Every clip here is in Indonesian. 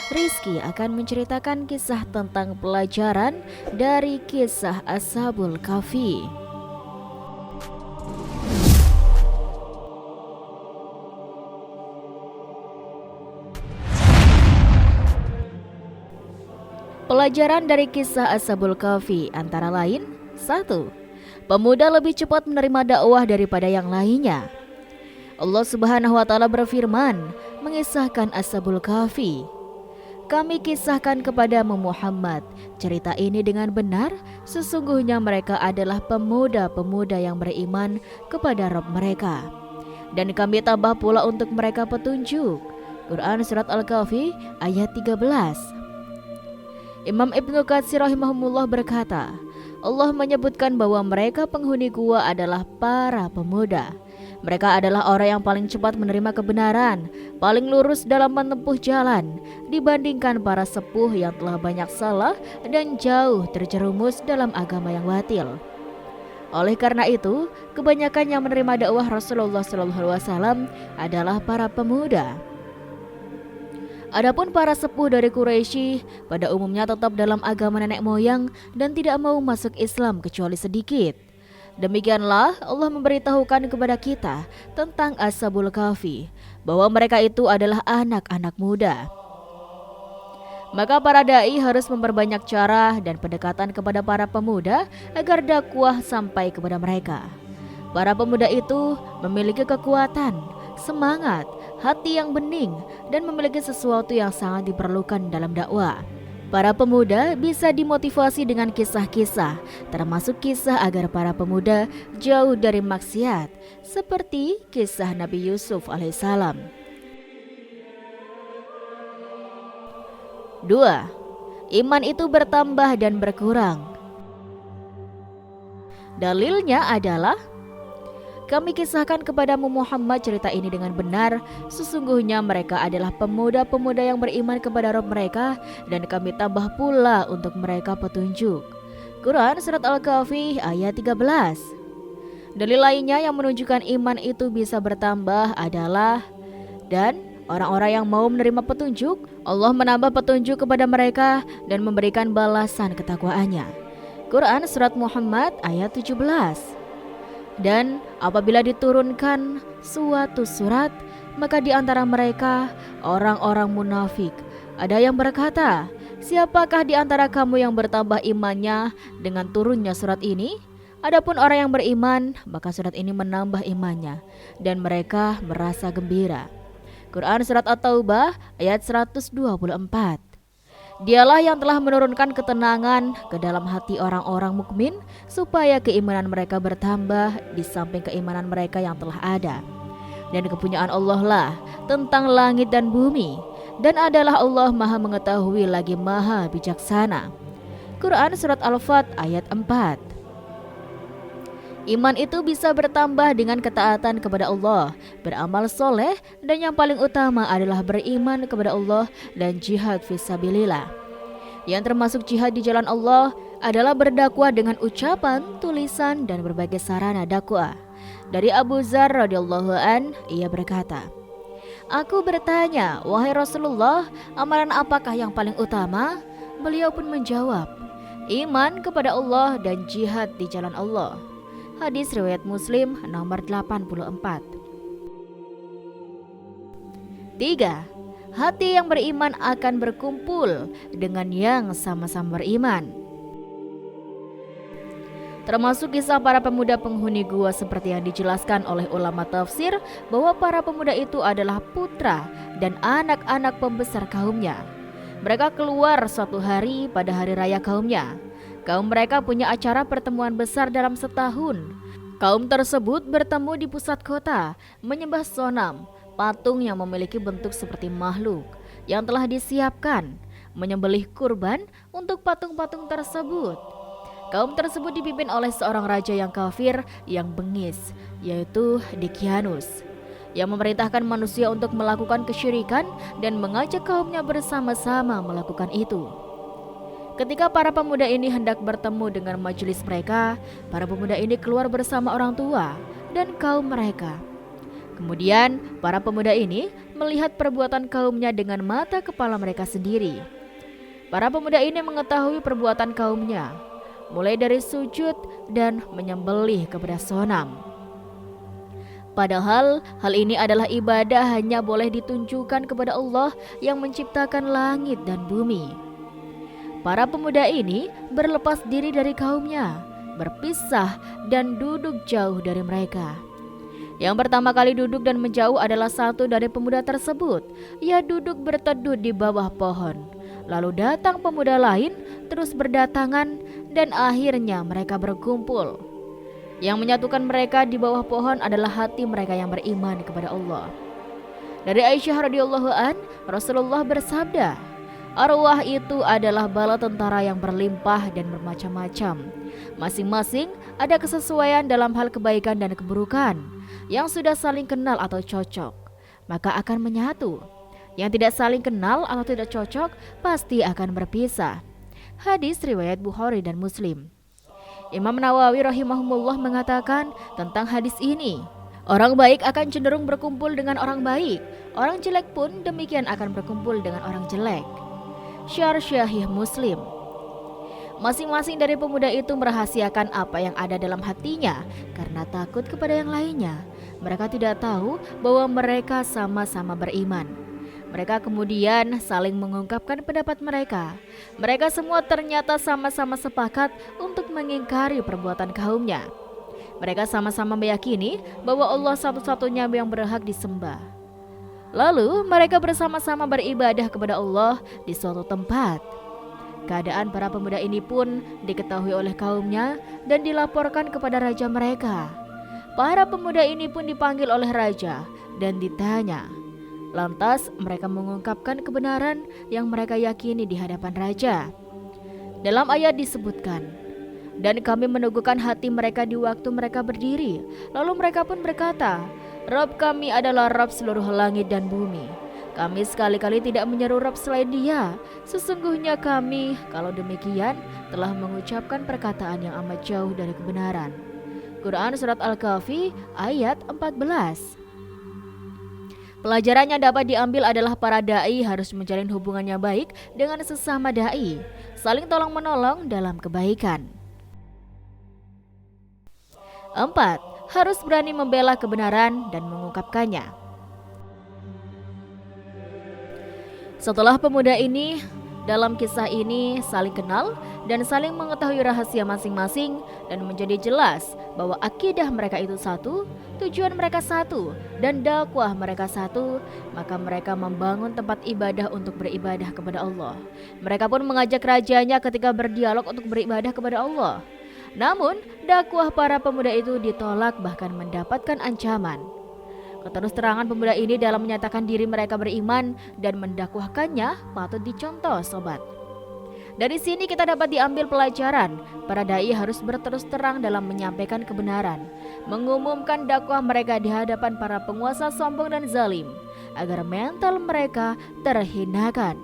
Rizky akan menceritakan kisah tentang pelajaran dari kisah Ashabul Kahfi. Pelajaran dari kisah Ashabul Kahfi antara lain: 1. Pemuda lebih cepat menerima dakwah daripada yang lainnya. Allah Subhanahu wa taala berfirman mengisahkan Ashabul Kahfi. Kami kisahkan kepadamu Muhammad cerita ini dengan benar. Sesungguhnya mereka adalah pemuda-pemuda yang beriman kepada Rabb mereka, dan kami tambah pula untuk mereka petunjuk. Quran Surat Al-Kahfi ayat 13. Imam Ibnu Katsir rahimahumullah berkata, Allah menyebutkan bahwa mereka penghuni gua adalah para pemuda. Mereka adalah orang yang paling cepat menerima kebenaran, paling lurus dalam menempuh jalan dibandingkan para sepuh yang telah banyak salah dan jauh terjerumus dalam agama yang batil. Oleh karena itu, kebanyakan yang menerima dakwah Rasulullah SAW adalah para pemuda. Adapun para sepuh dari Quraisy pada umumnya tetap dalam agama nenek moyang dan tidak mau masuk Islam kecuali sedikit. Demikianlah Allah memberitahukan kepada kita tentang Ashabul Kahfi, bahwa mereka itu adalah anak-anak muda. Maka para dai harus memperbanyak cara dan pendekatan kepada para pemuda agar dakwah sampai kepada mereka. Para pemuda itu memiliki kekuatan, semangat, hati yang bening, dan memiliki sesuatu yang sangat diperlukan dalam dakwah. Para pemuda bisa dimotivasi dengan kisah-kisah, termasuk kisah agar para pemuda jauh dari maksiat, seperti kisah Nabi Yusuf alaihissalam. 2. Iman itu bertambah dan berkurang. Dalilnya adalah kami kisahkan kepadamu Muhammad cerita ini dengan benar. Sesungguhnya mereka adalah pemuda-pemuda yang beriman kepada Rabb mereka, dan kami tambah pula untuk mereka petunjuk. Quran Surat Al-Kahfi ayat 13. Dalil lainnya yang menunjukkan iman itu bisa bertambah adalah, dan orang-orang yang mau menerima petunjuk, Allah menambah petunjuk kepada mereka dan memberikan balasan ketakwaannya. Quran Surat Muhammad ayat 17. Dan apabila diturunkan suatu surat, maka di antara mereka orang-orang munafik ada yang berkata, siapakah di antara kamu yang bertambah imannya dengan turunnya surat ini? Adapun orang yang beriman, maka surat ini menambah imannya, dan mereka merasa gembira. Quran Surat At-Taubah ayat 124. Dialah yang telah menurunkan ketenangan ke dalam hati orang-orang mukmin supaya keimanan mereka bertambah di samping keimanan mereka yang telah ada. Dan kepunyaan Allah lah tentang langit dan bumi, dan adalah Allah Maha mengetahui lagi Maha bijaksana. Quran Surat Al-Fat ayat 4. Iman itu bisa bertambah dengan ketaatan kepada Allah, beramal soleh, dan yang paling utama adalah beriman kepada Allah dan jihad fisabilillah. Yang termasuk jihad di jalan Allah adalah berdakwah dengan ucapan, tulisan, dan berbagai sarana dakwah. Dari Abu Dzar radhiyallahu an, ia berkata, aku bertanya, wahai Rasulullah, amalan apakah yang paling utama? Beliau pun menjawab, iman kepada Allah dan jihad di jalan Allah. Hadis riwayat Muslim nomor 84. 3. Hati yang beriman akan berkumpul dengan yang sama-sama beriman. Termasuk kisah para pemuda penghuni gua seperti yang dijelaskan oleh ulama tafsir, bahwa para pemuda itu adalah putra dan anak-anak pembesar kaumnya. Mereka keluar suatu hari pada hari raya kaumnya. Kaum mereka punya acara pertemuan besar dalam setahun. Kaum tersebut bertemu di pusat kota, menyembah sonam, patung yang memiliki bentuk seperti makhluk yang telah disiapkan, menyembelih kurban untuk patung-patung tersebut. Kaum tersebut dipimpin oleh seorang raja yang kafir yang bengis, yaitu Dicyanus, yang memerintahkan manusia untuk melakukan kesyirikan dan mengajak kaumnya bersama-sama melakukan itu. Ketika para pemuda ini hendak bertemu dengan majelis mereka, para pemuda ini keluar bersama orang tua dan kaum mereka. Kemudian para pemuda ini melihat perbuatan kaumnya dengan mata kepala mereka sendiri. Para pemuda ini mengetahui perbuatan kaumnya, mulai dari sujud dan menyembelih kepada sonam. Padahal hal ini adalah ibadah hanya boleh ditunjukkan kepada Allah yang menciptakan langit dan bumi. Para pemuda ini berlepas diri dari kaumnya, berpisah dan duduk jauh dari mereka. Yang pertama kali duduk dan menjauh adalah satu dari pemuda tersebut. Ia duduk berteduh di bawah pohon. Lalu datang pemuda lain, terus berdatangan, dan akhirnya mereka berkumpul. Yang menyatukan mereka di bawah pohon adalah hati mereka yang beriman kepada Allah. Dari Aisyah radhiyallahu an, Rasulullah bersabda, arwah itu adalah bala tentara yang berlimpah dan bermacam-macam. Masing-masing ada kesesuaian dalam hal kebaikan dan keburukan. Yang sudah saling kenal atau cocok, maka akan menyatu. Yang tidak saling kenal atau tidak cocok, pasti akan berpisah. Hadis riwayat Bukhari dan Muslim. Imam Nawawi rahimahumullah mengatakan tentang hadis ini, orang baik akan cenderung berkumpul dengan orang baik. Orang jelek pun demikian akan berkumpul dengan orang jelek. Syarh Sahih Muslim. Masing-masing dari pemuda itu merahasiakan apa yang ada dalam hatinya karena takut kepada yang lainnya. Mereka tidak tahu bahwa mereka sama-sama beriman. Mereka kemudian saling mengungkapkan pendapat mereka. Mereka semua ternyata sama-sama sepakat untuk mengingkari perbuatan kaumnya. Mereka sama-sama meyakini bahwa Allah satu-satunya yang berhak disembah. Lalu mereka bersama-sama beribadah kepada Allah di suatu tempat. Keadaan para pemuda ini pun diketahui oleh kaumnya dan dilaporkan kepada raja mereka. Para pemuda ini pun dipanggil oleh raja dan ditanya. Lantas mereka mengungkapkan kebenaran yang mereka yakini di hadapan raja. Dalam ayat disebutkan, dan kami meneguhkan hati mereka di waktu mereka berdiri. Lalu mereka pun berkata, Rabb kami adalah Rabb seluruh langit dan bumi. Kami sekali-kali tidak menyeru Rabb selain Dia. Sesungguhnya kami, kalau demikian, telah mengucapkan perkataan yang amat jauh dari kebenaran. Quran Surat Al-Kahfi ayat 14. Pelajaran yang dapat diambil adalah para da'i harus menjalin hubungannya baik dengan sesama da'i, saling tolong-menolong dalam kebaikan. 4. Harus berani membela kebenaran dan mengungkapkannya. Setelah pemuda ini dalam kisah ini saling kenal dan saling mengetahui rahasia masing-masing dan menjadi jelas bahwa akidah mereka itu satu, tujuan mereka satu, dan dakwah mereka satu, maka mereka membangun tempat ibadah untuk beribadah kepada Allah. Mereka pun mengajak rajanya ketika berdialog untuk beribadah kepada Allah. Namun, dakwah para pemuda itu ditolak bahkan mendapatkan ancaman. Keterus-terangan pemuda ini dalam menyatakan diri mereka beriman dan mendakwahkannya patut dicontoh sobat. Dari sini kita dapat diambil pelajaran, para dai harus berterus terang dalam menyampaikan kebenaran, mengumumkan dakwah mereka di hadapan para penguasa sombong dan zalim, agar mental mereka terhinakan.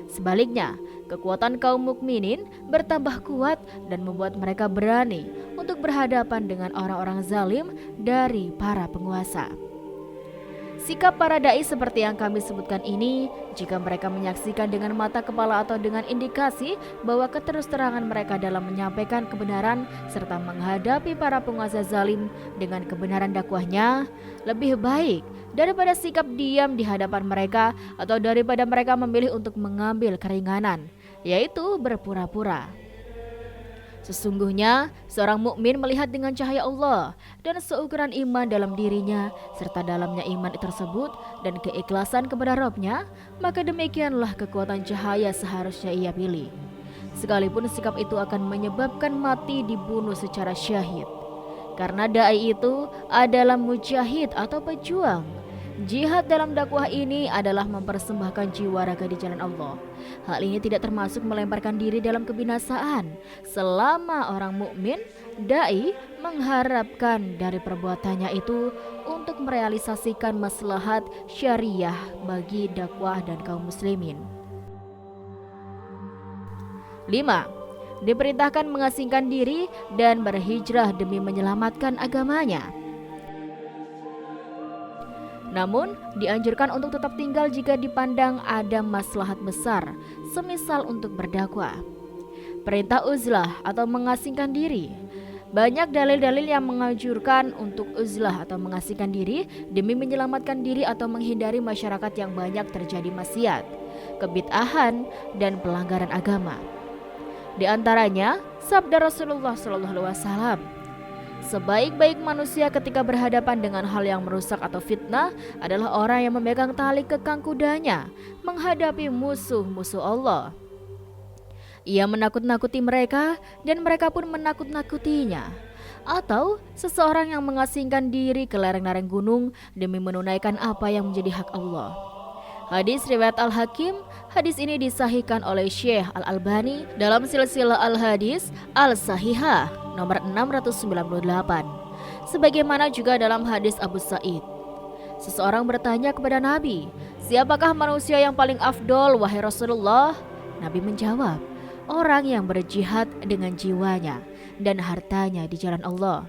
Sebaliknya, kekuatan kaum mukminin bertambah kuat dan membuat mereka berani untuk berhadapan dengan orang-orang zalim dari para penguasa. Sikap para dai seperti yang kami sebutkan ini, jika mereka menyaksikan dengan mata kepala atau dengan indikasi bahwa keterus-terangan mereka dalam menyampaikan kebenaran serta menghadapi para penguasa zalim dengan kebenaran dakwahnya, lebih baik daripada sikap diam di hadapan mereka atau daripada mereka memilih untuk mengambil keringanan, yaitu berpura-pura. Sesungguhnya seorang mukmin melihat dengan cahaya Allah dan seukuran iman dalam dirinya serta dalamnya iman tersebut dan keikhlasan kepada Rabb-Nya, maka demikianlah kekuatan cahaya seharusnya ia pilih. Sekalipun sikap itu akan menyebabkan mati dibunuh secara syahid. Karena dai itu adalah mujahid atau pejuang. Jihad dalam dakwah ini adalah mempersembahkan jiwa raga di jalan Allah. Hal ini tidak termasuk melemparkan diri dalam kebinasaan. Selama orang mukmin, dai mengharapkan dari perbuatannya itu untuk merealisasikan maslahat syariah bagi dakwah dan kaum muslimin. 5. Diperintahkan mengasingkan diri dan berhijrah demi menyelamatkan agamanya. Namun, dianjurkan untuk tetap tinggal jika dipandang ada maslahat besar, semisal untuk berdakwah. Perintah uzlah atau mengasingkan diri. Banyak dalil-dalil yang menganjurkan untuk uzlah atau mengasingkan diri demi menyelamatkan diri atau menghindari masyarakat yang banyak terjadi maksiat, kebid'ahan, dan pelanggaran agama. Di antaranya, sabda Rasulullah SAW, sebaik-baik manusia ketika berhadapan dengan hal yang merusak atau fitnah adalah orang yang memegang tali kekang kudanya menghadapi musuh-musuh Allah. Ia menakut-nakuti mereka dan mereka pun menakut-nakutinya. Atau seseorang yang mengasingkan diri ke lereng-lereng gunung demi menunaikan apa yang menjadi hak Allah. Hadis riwayat Al-Hakim. Hadis ini disahihkan oleh Syekh Al-Albani dalam silsilah Al-Hadis Al-Sahihah nomor 698. Sebagaimana juga dalam hadis Abu Sa'id. Seseorang bertanya kepada Nabi, "Siapakah manusia yang paling afdol, wahai Rasulullah?" Nabi menjawab, "Orang yang berjihad dengan jiwanya dan hartanya di jalan Allah."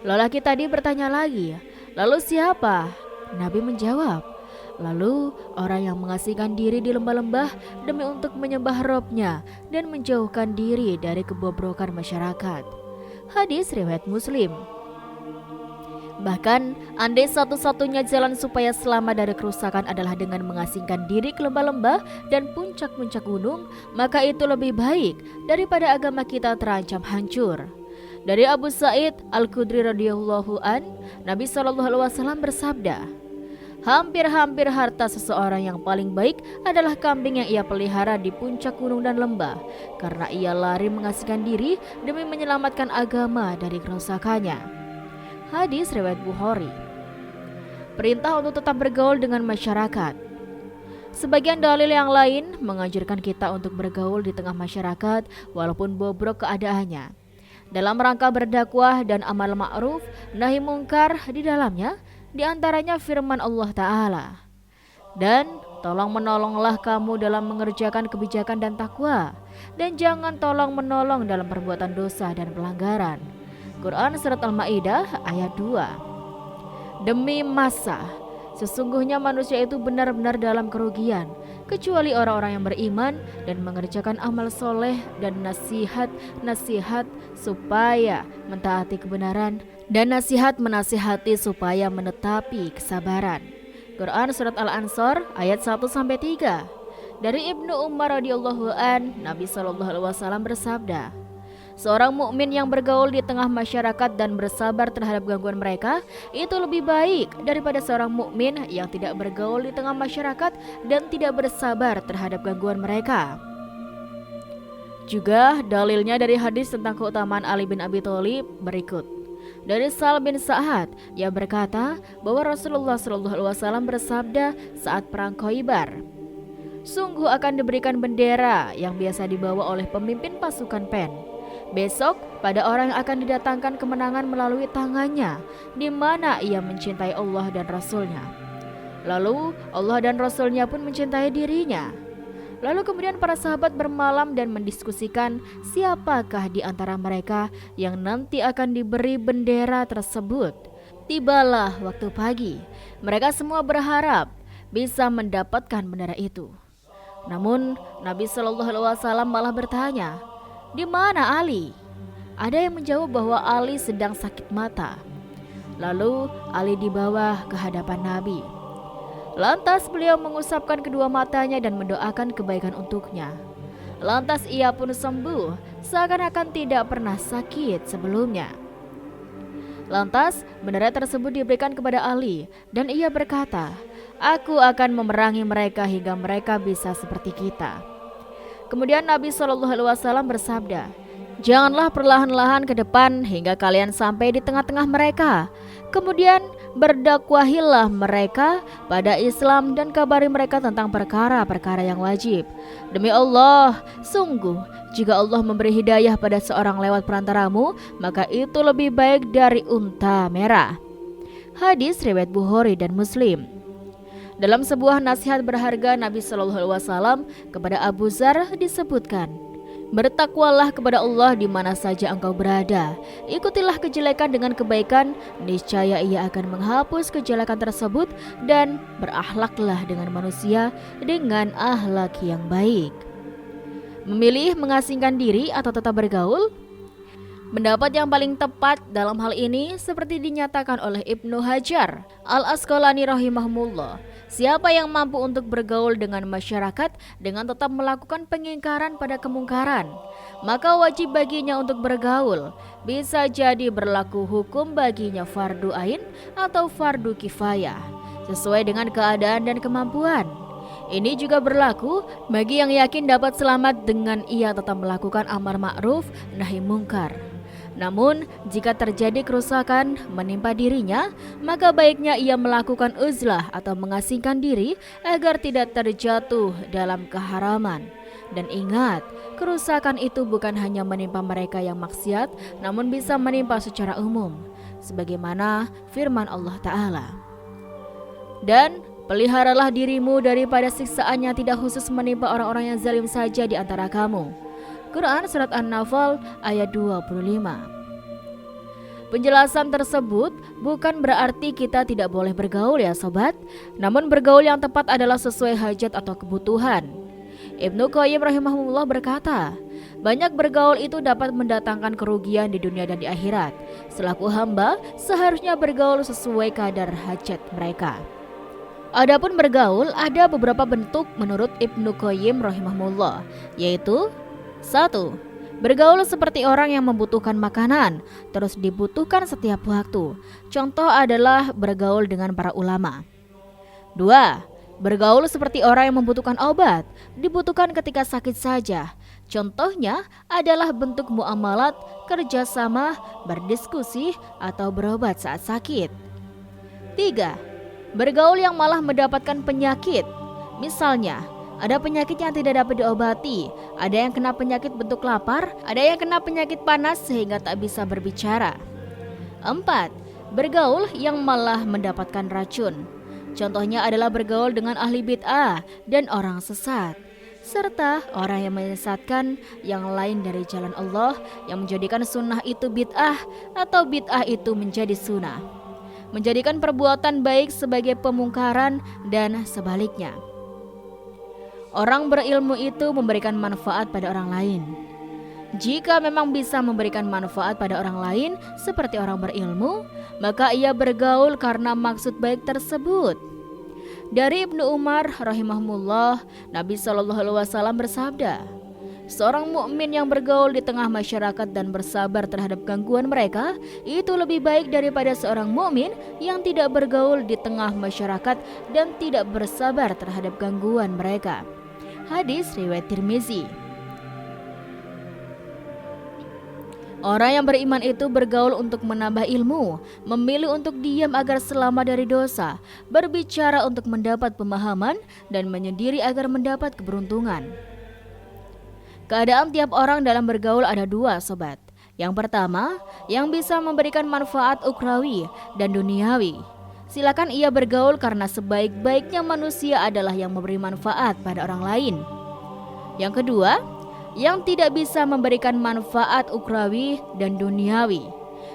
Lelaki tadi bertanya lagi, "Lalu siapa?" Nabi menjawab, "Lalu orang yang mengasingkan diri di lembah-lembah demi untuk menyembah Robnya dan menjauhkan diri dari kebobrokan masyarakat." Hadis riwayat Muslim. Bahkan, andai satu-satunya jalan supaya selamat dari kerusakan adalah dengan mengasingkan diri ke lembah-lembah dan puncak-puncak gunung, maka itu lebih baik daripada agama kita terancam hancur. Dari Abu Sa'id Al-Khudri radhiyallahu an, Nabi SAW bersabda, "Hampir-hampir harta seseorang yang paling baik adalah kambing yang ia pelihara di puncak gunung dan lembah, karena ia lari mengasingkan diri demi menyelamatkan agama dari kerusakannya." Hadis riwayat Bukhari. Perintah untuk tetap bergaul dengan masyarakat. Sebagian dalil yang lain menganjurkan kita untuk bergaul di tengah masyarakat walaupun bobrok keadaannya. Dalam rangka berdakwah dan amal ma'ruf nahi mungkar di dalamnya, di antaranya firman Allah Ta'ala, "Dan tolong menolonglah kamu dalam mengerjakan kebijakan dan takwa, dan jangan tolong menolong dalam perbuatan dosa dan pelanggaran." Quran Surat Al-Ma'idah ayat 2. Demi masa, sesungguhnya manusia itu benar-benar dalam kerugian, kecuali orang-orang yang beriman dan mengerjakan amal soleh dan nasihat supaya mentaati kebenaran, dan nasihat menasihati supaya menetapi kesabaran. Quran Surat Al-Ansor ayat 1-3. Dari Ibnu Umar radhiyallahu an, Nabi SAW bersabda, "Seorang mukmin yang bergaul di tengah masyarakat dan bersabar terhadap gangguan mereka itu lebih baik daripada seorang mukmin yang tidak bergaul di tengah masyarakat dan tidak bersabar terhadap gangguan mereka." Juga dalilnya dari hadis tentang keutamaan Ali bin Abi Thalib berikut. Dari Sal bin Sa'ad yang berkata bahwa Rasulullah SAW bersabda saat perang Khaybar, "Sungguh akan diberikan bendera yang biasa dibawa oleh pemimpin pasukan Pen. Besok pada orang yang akan didatangkan kemenangan melalui tangannya, di mana ia mencintai Allah dan Rasulnya. Lalu Allah dan Rasulnya pun mencintai dirinya." Lalu kemudian para sahabat bermalam dan mendiskusikan siapakah di antara mereka yang nanti akan diberi bendera tersebut. Tibalah waktu pagi, mereka semua berharap bisa mendapatkan bendera itu. Namun Nabi SAW malah bertanya, "Di mana Ali?" Ada yang menjawab bahwa Ali sedang sakit mata. Lalu Ali dibawa ke hadapan Nabi. Lantas beliau mengusapkan kedua matanya dan mendoakan kebaikan untuknya. Lantas ia pun sembuh, seakan-akan tidak pernah sakit sebelumnya. Lantas bendera tersebut diberikan kepada Ali dan ia berkata, "Aku akan memerangi mereka hingga mereka bisa seperti kita." Kemudian Nabi SAW bersabda, "Janganlah perlahan-lahan ke depan hingga kalian sampai di tengah-tengah mereka. Kemudian berdakwahilah mereka pada Islam dan kabari mereka tentang perkara-perkara yang wajib. Demi Allah, sungguh jika Allah memberi hidayah pada seorang lewat perantaramu, maka itu lebih baik dari unta merah." Hadis riwayat Bukhari dan Muslim. Dalam sebuah nasihat berharga Nabi SAW kepada Abu Dzar disebutkan, Bertakwalah kepada Allah di mana saja engkau berada. Ikutilah kejelekan dengan kebaikan, niscaya Ia akan menghapus kejelekan tersebut, dan berakhlaklah dengan manusia dengan akhlak yang baik. Memilih mengasingkan diri atau tetap bergaul? Pendapat yang paling tepat dalam hal ini seperti dinyatakan oleh Ibnu Hajar Al-Asqalani rahimahullah, siapa yang mampu untuk bergaul dengan masyarakat dengan tetap melakukan pengingkaran pada kemungkaran, maka wajib baginya untuk bergaul. Bisa jadi berlaku hukum baginya fardu ain atau fardu kifayah, sesuai dengan keadaan dan kemampuan. Ini juga berlaku bagi yang yakin dapat selamat dengan ia tetap melakukan amar ma'ruf nahi mungkar. Namun, jika terjadi kerusakan menimpa dirinya, maka baiknya ia melakukan uzlah atau mengasingkan diri agar tidak terjatuh dalam keharaman. Dan ingat, kerusakan itu bukan hanya menimpa mereka yang maksiat, namun bisa menimpa secara umum, sebagaimana firman Allah Ta'ala. Dan peliharalah dirimu daripada siksaan yang tidak khusus menimpa orang-orang yang zalim saja di antara kamu. Quran Surat An-Nahl ayat 25. Penjelasan tersebut bukan berarti kita tidak boleh bergaul ya sobat, namun bergaul yang tepat adalah sesuai hajat atau kebutuhan. Ibnu Qayyim rahimahullah berkata, banyak bergaul itu dapat mendatangkan kerugian di dunia dan di akhirat. Selaku hamba, seharusnya bergaul sesuai kadar hajat mereka. Adapun bergaul ada beberapa bentuk menurut Ibnu Qayyim rahimahullah, yaitu 1. Bergaul seperti orang yang membutuhkan makanan, terus dibutuhkan setiap waktu. Contoh adalah bergaul dengan para ulama. 2. Bergaul seperti orang yang membutuhkan obat, dibutuhkan ketika sakit saja. Contohnya adalah bentuk muamalat, kerjasama, berdiskusi, atau berobat saat sakit. 3. Bergaul yang malah mendapatkan penyakit. Misalnya, ada penyakit yang tidak dapat diobati, ada yang kena penyakit bentuk lapar, ada yang kena penyakit panas sehingga tak bisa berbicara. 4. Bergaul yang malah mendapatkan racun. Contohnya adalah bergaul dengan ahli bid'ah dan orang sesat, serta orang yang menyesatkan yang lain dari jalan Allah, yang menjadikan sunnah itu bid'ah atau bid'ah itu menjadi sunnah, menjadikan perbuatan baik sebagai pemungkaran dan sebaliknya. Orang berilmu itu memberikan manfaat pada orang lain. Jika memang bisa memberikan manfaat pada orang lain seperti orang berilmu, maka ia bergaul karena maksud baik tersebut. Dari Ibnu Umar rahimahullah, Nabi SAW bersabda, seorang mukmin yang bergaul di tengah masyarakat dan bersabar terhadap gangguan mereka itu lebih baik daripada seorang mukmin yang tidak bergaul di tengah masyarakat dan tidak bersabar terhadap gangguan mereka. Hadis riwayat Tirmizi. Orang yang beriman itu bergaul untuk menambah ilmu, memilih untuk diam agar selamat dari dosa, berbicara untuk mendapat pemahaman, dan menyendiri agar mendapat keberuntungan. Keadaan tiap orang dalam bergaul ada dua sobat. Yang pertama, yang bisa memberikan manfaat ukhrawi dan duniawi. Silakan ia bergaul karena sebaik-baiknya manusia adalah yang memberi manfaat pada orang lain. Yang kedua, yang tidak bisa memberikan manfaat ukhrawi dan duniawi.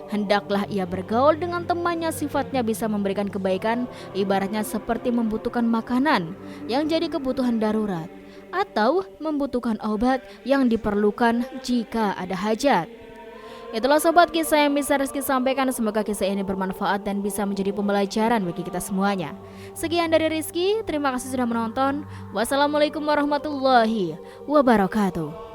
Hendaklah ia bergaul dengan temannya sifatnya bisa memberikan kebaikan, ibaratnya seperti membutuhkan makanan yang jadi kebutuhan darurat, atau membutuhkan obat yang diperlukan jika ada hajat. Itulah sobat kisah yang bisa Rizky sampaikan. Semoga kisah ini bermanfaat dan bisa menjadi pembelajaran bagi kita semuanya. Sekian dari Rizky, terima kasih sudah menonton. Wassalamualaikum warahmatullahi wabarakatuh.